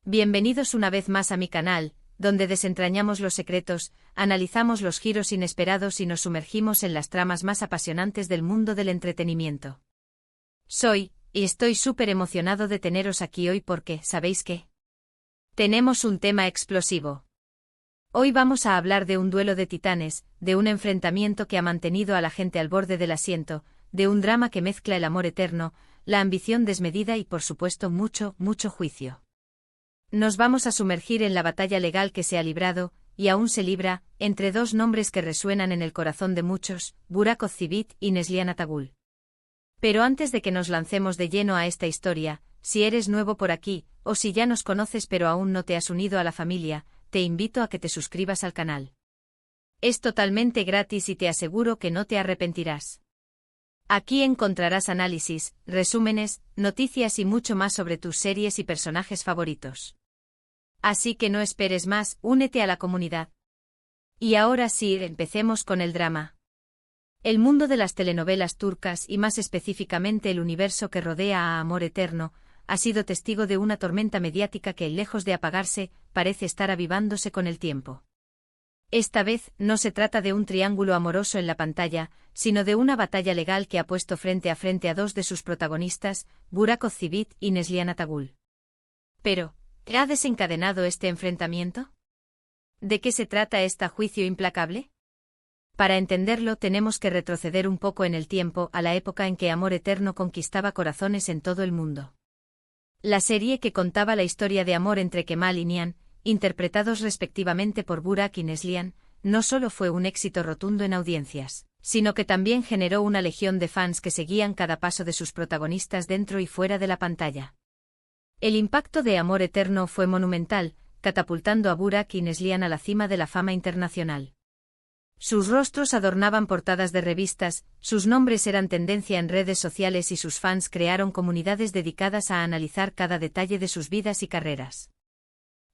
Bienvenidos una vez más a mi canal, donde desentrañamos los secretos, analizamos los giros inesperados y nos sumergimos en las tramas más apasionantes del mundo del entretenimiento. Y estoy súper emocionado de teneros aquí hoy porque, ¿sabéis qué? Tenemos un tema explosivo. Hoy vamos a hablar de un duelo de titanes, de un enfrentamiento que ha mantenido a la gente al borde del asiento, de un drama que mezcla el amor eterno, la ambición desmedida y por supuesto mucho juicio. Nos vamos a sumergir en la batalla legal que se ha librado, y aún se libra, entre dos nombres que resuenan en el corazón de muchos, Burak Ozcivit y Neslihan Atagul. Pero antes de que nos lancemos de lleno a esta historia, si eres nuevo por aquí, o si ya nos conoces pero aún no te has unido a la familia, te invito a que te suscribas al canal. Es totalmente gratis y te aseguro que no te arrepentirás. Aquí encontrarás análisis, resúmenes, noticias y mucho más sobre tus series y personajes favoritos. Así que no esperes más, únete a la comunidad. Y ahora sí, empecemos con el drama. El mundo de las telenovelas turcas y más específicamente el universo que rodea a Amor Eterno, ha sido testigo de una tormenta mediática que, lejos de apagarse, parece estar avivándose con el tiempo. Esta vez, no se trata de un triángulo amoroso en la pantalla, sino de una batalla legal que ha puesto frente a dos de sus protagonistas, Burak Ozcivit y Neslihan Atagul. Pero, ¿qué ha desencadenado este enfrentamiento? ¿De qué se trata este juicio implacable? Para entenderlo tenemos que retroceder un poco en el tiempo a la época en que Amor Eterno conquistaba corazones en todo el mundo. La serie que contaba la historia de amor entre Kemal y Nihan, interpretados respectivamente por Burak y Neslihan, no solo fue un éxito rotundo en audiencias, sino que también generó una legión de fans que seguían cada paso de sus protagonistas dentro y fuera de la pantalla. El impacto de Amor Eterno fue monumental, catapultando a Burak y Neslihan a la cima de la fama internacional. Sus rostros adornaban portadas de revistas, sus nombres eran tendencia en redes sociales y sus fans crearon comunidades dedicadas a analizar cada detalle de sus vidas y carreras.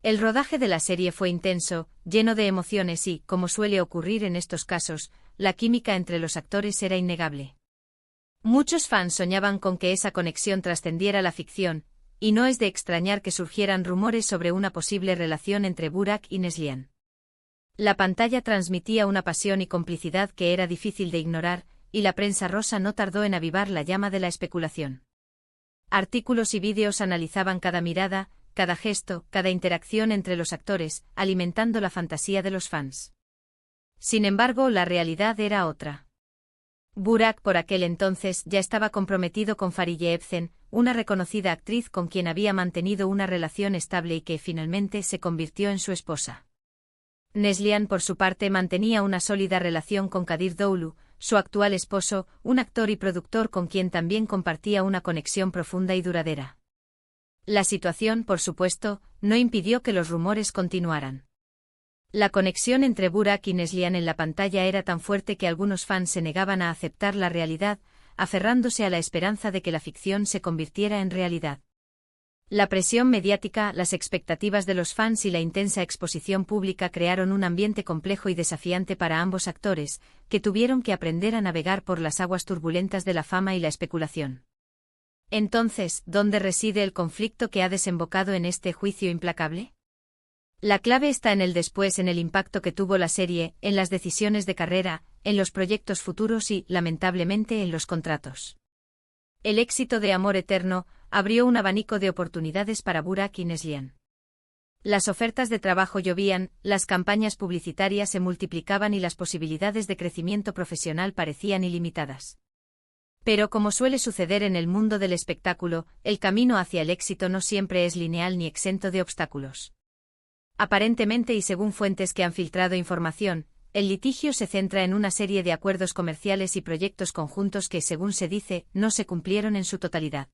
El rodaje de la serie fue intenso, lleno de emociones y, como suele ocurrir en estos casos, la química entre los actores era innegable. Muchos fans soñaban con que esa conexión trascendiera la ficción, y no es de extrañar que surgieran rumores sobre una posible relación entre Burak y Neslihan. La pantalla transmitía una pasión y complicidad que era difícil de ignorar, y la prensa rosa no tardó en avivar la llama de la especulación. Artículos y vídeos analizaban cada mirada, cada gesto, cada interacción entre los actores, alimentando la fantasía de los fans. Sin embargo, la realidad era otra. Burak por aquel entonces ya estaba comprometido con Fariye Evcen, una reconocida actriz con quien había mantenido una relación estable y que finalmente se convirtió en su esposa. Neslihan por su parte mantenía una sólida relación con Kadir Doğulu, su actual esposo, un actor y productor con quien también compartía una conexión profunda y duradera. La situación, por supuesto, no impidió que los rumores continuaran. La conexión entre Burak y Neslihan en la pantalla era tan fuerte que algunos fans se negaban a aceptar la realidad, aferrándose a la esperanza de que la ficción se convirtiera en realidad. La presión mediática, las expectativas de los fans y la intensa exposición pública crearon un ambiente complejo y desafiante para ambos actores, que tuvieron que aprender a navegar por las aguas turbulentas de la fama y la especulación. Entonces, ¿dónde reside el conflicto que ha desembocado en este juicio implacable? La clave está en el después, en el impacto que tuvo la serie, en las decisiones de carrera, en los proyectos futuros y, lamentablemente, en los contratos. El éxito de Amor Eterno abrió un abanico de oportunidades para Burak y Neslihan. Las ofertas de trabajo llovían, las campañas publicitarias se multiplicaban y las posibilidades de crecimiento profesional parecían ilimitadas. Pero como suele suceder en el mundo del espectáculo, el camino hacia el éxito no siempre es lineal ni exento de obstáculos. Aparentemente y según fuentes que han filtrado información, el litigio se centra en una serie de acuerdos comerciales y proyectos conjuntos que, según se dice, no se cumplieron en su totalidad.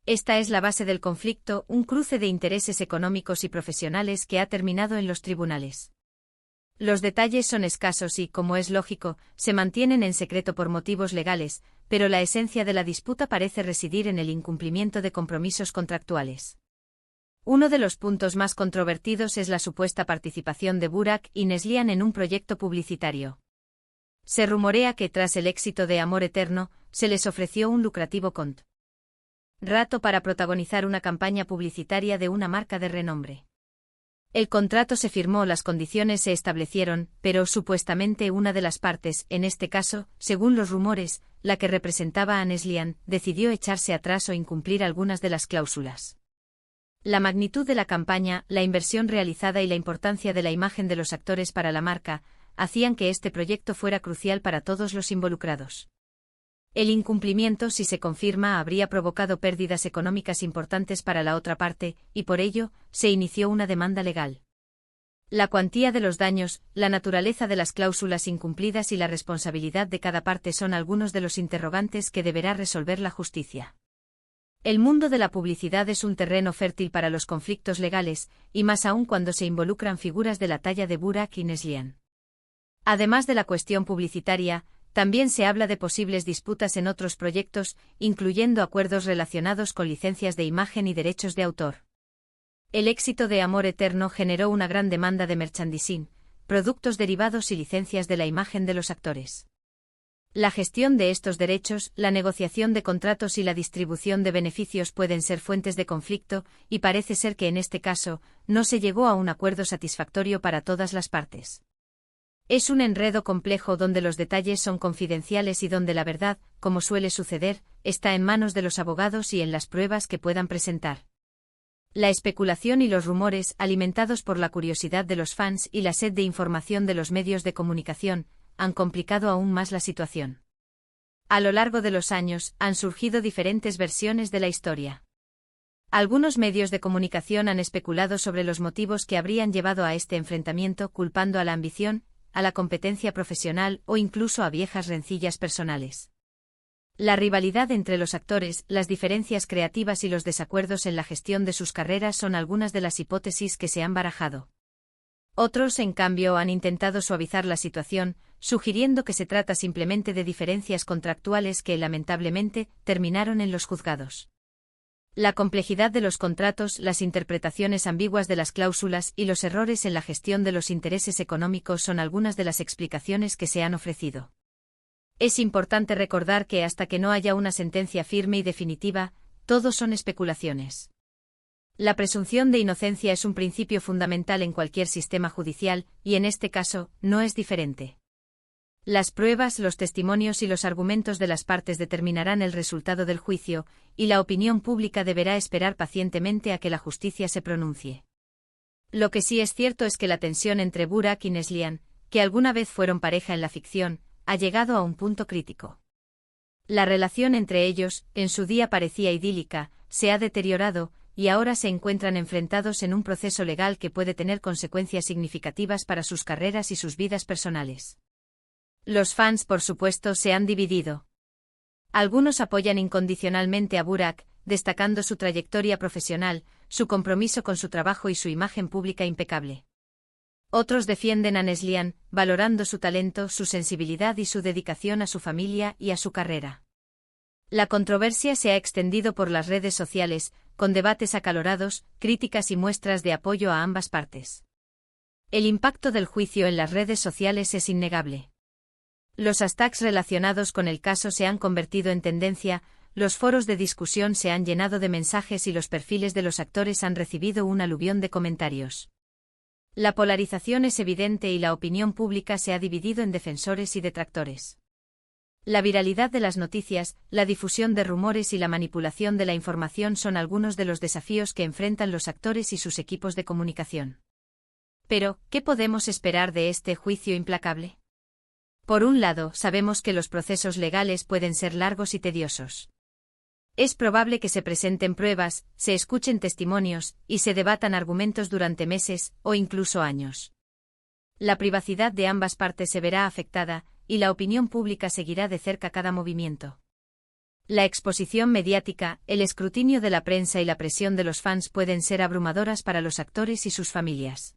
Esta es la base del conflicto, un cruce de intereses económicos y profesionales que ha terminado en los tribunales. Los detalles son escasos y, como es lógico, se mantienen en secreto por motivos legales, pero la esencia de la disputa parece residir en el incumplimiento de compromisos contractuales. Uno de los puntos más controvertidos es la supuesta participación de Burak y Neslihan en un proyecto publicitario. Se rumorea que tras el éxito de Amor Eterno, se les ofreció un lucrativo contrato rato para protagonizar una campaña publicitaria de una marca de renombre. El contrato se firmó, las condiciones se establecieron, pero supuestamente una de las partes, en este caso, según los rumores, la que representaba a Nestlé, decidió echarse atrás o incumplir algunas de las cláusulas. La magnitud de la campaña, la inversión realizada y la importancia de la imagen de los actores para la marca, hacían que este proyecto fuera crucial para todos los involucrados. El incumplimiento, si se confirma, habría provocado pérdidas económicas importantes para la otra parte, y por ello, se inició una demanda legal. La cuantía de los daños, la naturaleza de las cláusulas incumplidas y la responsabilidad de cada parte son algunos de los interrogantes que deberá resolver la justicia. El mundo de la publicidad es un terreno fértil para los conflictos legales, y más aún cuando se involucran figuras de la talla de Burak y Nestlé. Además de la cuestión publicitaria, también se habla de posibles disputas en otros proyectos, incluyendo acuerdos relacionados con licencias de imagen y derechos de autor. El éxito de Amor Eterno generó una gran demanda de merchandising, productos derivados y licencias de la imagen de los actores. La gestión de estos derechos, la negociación de contratos y la distribución de beneficios pueden ser fuentes de conflicto, y parece ser que en este caso, no se llegó a un acuerdo satisfactorio para todas las partes. Es un enredo complejo donde los detalles son confidenciales y donde la verdad, como suele suceder, está en manos de los abogados y en las pruebas que puedan presentar. La especulación y los rumores, alimentados por la curiosidad de los fans y la sed de información de los medios de comunicación, han complicado aún más la situación. A lo largo de los años, han surgido diferentes versiones de la historia. Algunos medios de comunicación han especulado sobre los motivos que habrían llevado a este enfrentamiento, culpando a la ambición, a la competencia profesional o incluso a viejas rencillas personales. La rivalidad entre los actores, las diferencias creativas y los desacuerdos en la gestión de sus carreras son algunas de las hipótesis que se han barajado. Otros, en cambio, han intentado suavizar la situación, sugiriendo que se trata simplemente de diferencias contractuales que, lamentablemente, terminaron en los juzgados. La complejidad de los contratos, las interpretaciones ambiguas de las cláusulas y los errores en la gestión de los intereses económicos son algunas de las explicaciones que se han ofrecido. Es importante recordar que hasta que no haya una sentencia firme y definitiva, todo son especulaciones. La presunción de inocencia es un principio fundamental en cualquier sistema judicial, y en este caso, no es diferente. Las pruebas, los testimonios y los argumentos de las partes determinarán el resultado del juicio, y la opinión pública deberá esperar pacientemente a que la justicia se pronuncie. Lo que sí es cierto es que la tensión entre Burak y Nestlé, que alguna vez fueron pareja en la ficción, ha llegado a un punto crítico. La relación entre ellos, en su día parecía idílica, se ha deteriorado, y ahora se encuentran enfrentados en un proceso legal que puede tener consecuencias significativas para sus carreras y sus vidas personales. Los fans, por supuesto, se han dividido. Algunos apoyan incondicionalmente a Burak, destacando su trayectoria profesional, su compromiso con su trabajo y su imagen pública impecable. Otros defienden a Nestlé, valorando su talento, su sensibilidad y su dedicación a su familia y a su carrera. La controversia se ha extendido por las redes sociales, con debates acalorados, críticas y muestras de apoyo a ambas partes. El impacto del juicio en las redes sociales es innegable. Los hashtags relacionados con el caso se han convertido en tendencia, los foros de discusión se han llenado de mensajes y los perfiles de los actores han recibido un aluvión de comentarios. La polarización es evidente y la opinión pública se ha dividido en defensores y detractores. La viralidad de las noticias, la difusión de rumores y la manipulación de la información son algunos de los desafíos que enfrentan los actores y sus equipos de comunicación. Pero, ¿qué podemos esperar de este juicio implacable? Por un lado, sabemos que los procesos legales pueden ser largos y tediosos. Es probable que se presenten pruebas, se escuchen testimonios, y se debatan argumentos durante meses, o incluso años. La privacidad de ambas partes se verá afectada, y la opinión pública seguirá de cerca cada movimiento. La exposición mediática, el escrutinio de la prensa y la presión de los fans pueden ser abrumadoras para los actores y sus familias.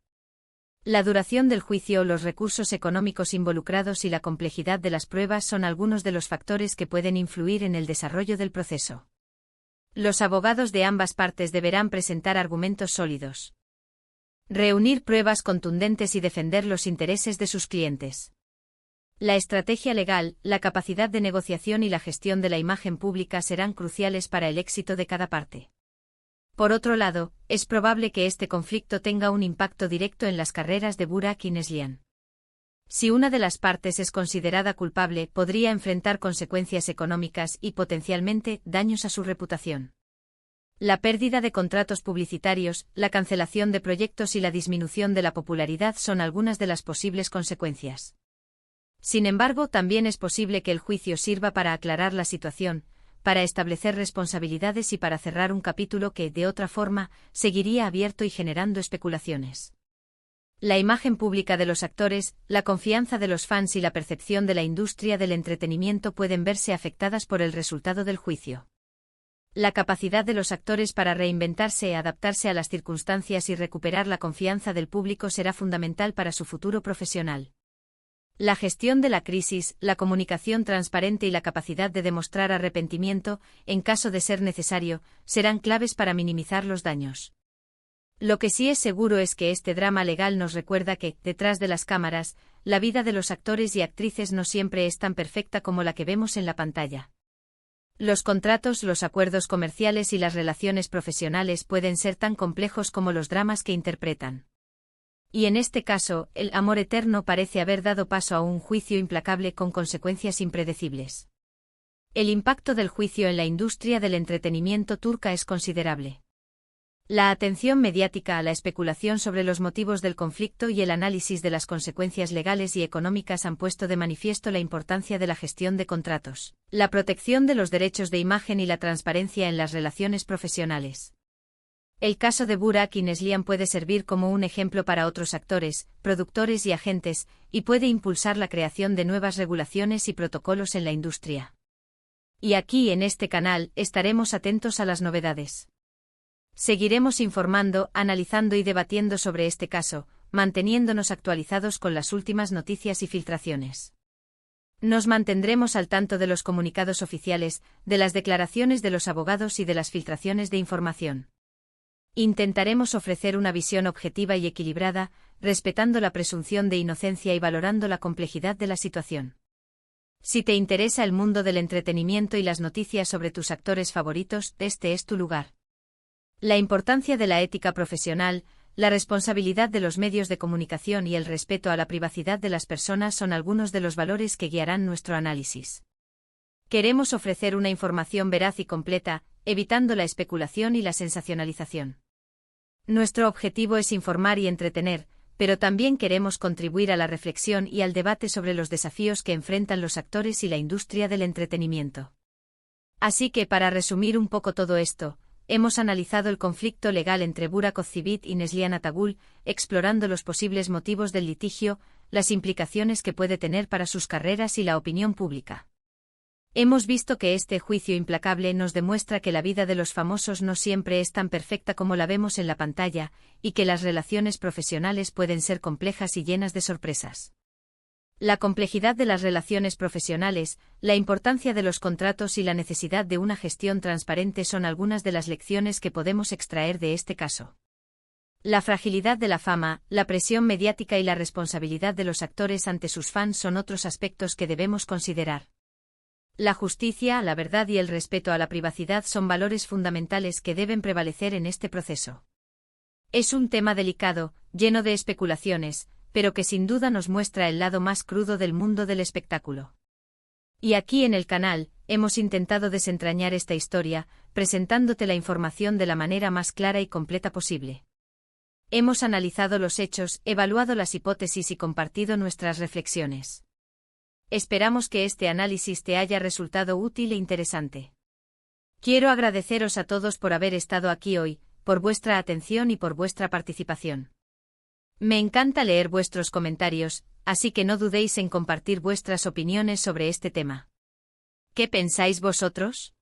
La duración del juicio, los recursos económicos involucrados y la complejidad de las pruebas son algunos de los factores que pueden influir en el desarrollo del proceso. Los abogados de ambas partes deberán presentar argumentos sólidos, reunir pruebas contundentes y defender los intereses de sus clientes. La estrategia legal, la capacidad de negociación y la gestión de la imagen pública serán cruciales para el éxito de cada parte. Por otro lado, es probable que este conflicto tenga un impacto directo en las carreras de Burak y Neslihan. Si una de las partes es considerada culpable, podría enfrentar consecuencias económicas y potencialmente daños a su reputación. La pérdida de contratos publicitarios, la cancelación de proyectos y la disminución de la popularidad son algunas de las posibles consecuencias. Sin embargo, también es posible que el juicio sirva para aclarar la situación, para establecer responsabilidades y para cerrar un capítulo que, de otra forma, seguiría abierto y generando especulaciones. La imagen pública de los actores, la confianza de los fans y la percepción de la industria del entretenimiento pueden verse afectadas por el resultado del juicio. La capacidad de los actores para reinventarse y adaptarse a las circunstancias y recuperar la confianza del público será fundamental para su futuro profesional. La gestión de la crisis, la comunicación transparente y la capacidad de demostrar arrepentimiento, en caso de ser necesario, serán claves para minimizar los daños. Lo que sí es seguro es que este drama legal nos recuerda que, detrás de las cámaras, la vida de los actores y actrices no siempre es tan perfecta como la que vemos en la pantalla. Los contratos, los acuerdos comerciales y las relaciones profesionales pueden ser tan complejos como los dramas que interpretan. Y en este caso, el amor eterno parece haber dado paso a un juicio implacable con consecuencias impredecibles. El impacto del juicio en la industria del entretenimiento turca es considerable. La atención mediática a la especulación sobre los motivos del conflicto y el análisis de las consecuencias legales y económicas han puesto de manifiesto la importancia de la gestión de contratos, la protección de los derechos de imagen y la transparencia en las relaciones profesionales. El caso de Burak y Neslihan puede servir como un ejemplo para otros actores, productores y agentes, y puede impulsar la creación de nuevas regulaciones y protocolos en la industria. Y aquí en este canal estaremos atentos a las novedades. Seguiremos informando, analizando y debatiendo sobre este caso, manteniéndonos actualizados con las últimas noticias y filtraciones. Nos mantendremos al tanto de los comunicados oficiales, de las declaraciones de los abogados y de las filtraciones de información. Intentaremos ofrecer una visión objetiva y equilibrada, respetando la presunción de inocencia y valorando la complejidad de la situación. Si te interesa el mundo del entretenimiento y las noticias sobre tus actores favoritos, este es tu lugar. La importancia de la ética profesional, la responsabilidad de los medios de comunicación y el respeto a la privacidad de las personas son algunos de los valores que guiarán nuestro análisis. Queremos ofrecer una información veraz y completa, evitando la especulación y la sensacionalización. Nuestro objetivo es informar y entretener, pero también queremos contribuir a la reflexión y al debate sobre los desafíos que enfrentan los actores y la industria del entretenimiento. Así que, para resumir un poco todo esto, hemos analizado el conflicto legal entre Burak Özçivit y Neslihan Atagül, explorando los posibles motivos del litigio, las implicaciones que puede tener para sus carreras y la opinión pública. Hemos visto que este juicio implacable nos demuestra que la vida de los famosos no siempre es tan perfecta como la vemos en la pantalla, y que las relaciones profesionales pueden ser complejas y llenas de sorpresas. La complejidad de las relaciones profesionales, la importancia de los contratos y la necesidad de una gestión transparente son algunas de las lecciones que podemos extraer de este caso. La fragilidad de la fama, la presión mediática y la responsabilidad de los actores ante sus fans son otros aspectos que debemos considerar. La justicia, la verdad y el respeto a la privacidad son valores fundamentales que deben prevalecer en este proceso. Es un tema delicado, lleno de especulaciones, pero que sin duda nos muestra el lado más crudo del mundo del espectáculo. Y aquí en el canal, hemos intentado desentrañar esta historia, presentándote la información de la manera más clara y completa posible. Hemos analizado los hechos, evaluado las hipótesis y compartido nuestras reflexiones. Esperamos que este análisis te haya resultado útil e interesante. Quiero agradeceros a todos por haber estado aquí hoy, por vuestra atención y por vuestra participación. Me encanta leer vuestros comentarios, así que no dudéis en compartir vuestras opiniones sobre este tema. ¿Qué pensáis vosotros?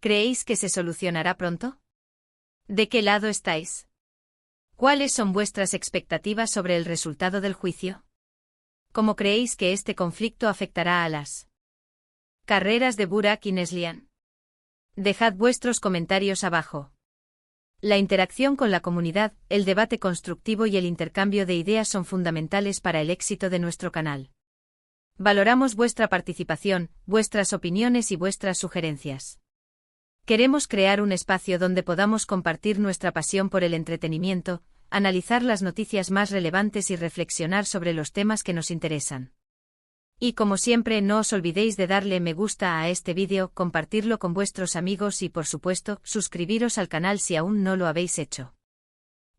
¿Creéis que se solucionará pronto? ¿De qué lado estáis? ¿Cuáles son vuestras expectativas sobre el resultado del juicio? ¿Cómo creéis que este conflicto afectará a las carreras de Burak y Neslihan? Dejad vuestros comentarios abajo. La interacción con la comunidad, el debate constructivo y el intercambio de ideas son fundamentales para el éxito de nuestro canal. Valoramos vuestra participación, vuestras opiniones y vuestras sugerencias. Queremos crear un espacio donde podamos compartir nuestra pasión por el entretenimiento, analizar las noticias más relevantes y reflexionar sobre los temas que nos interesan. Y como siempre, no os olvidéis de darle me gusta a este vídeo, compartirlo con vuestros amigos y por supuesto, suscribiros al canal si aún no lo habéis hecho.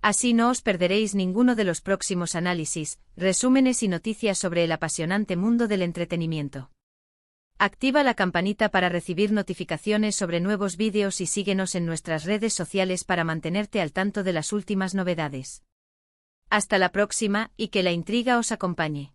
Así no os perderéis ninguno de los próximos análisis, resúmenes y noticias sobre el apasionante mundo del entretenimiento. Activa la campanita para recibir notificaciones sobre nuevos vídeos y síguenos en nuestras redes sociales para mantenerte al tanto de las últimas novedades. Hasta la próxima y que la intriga os acompañe.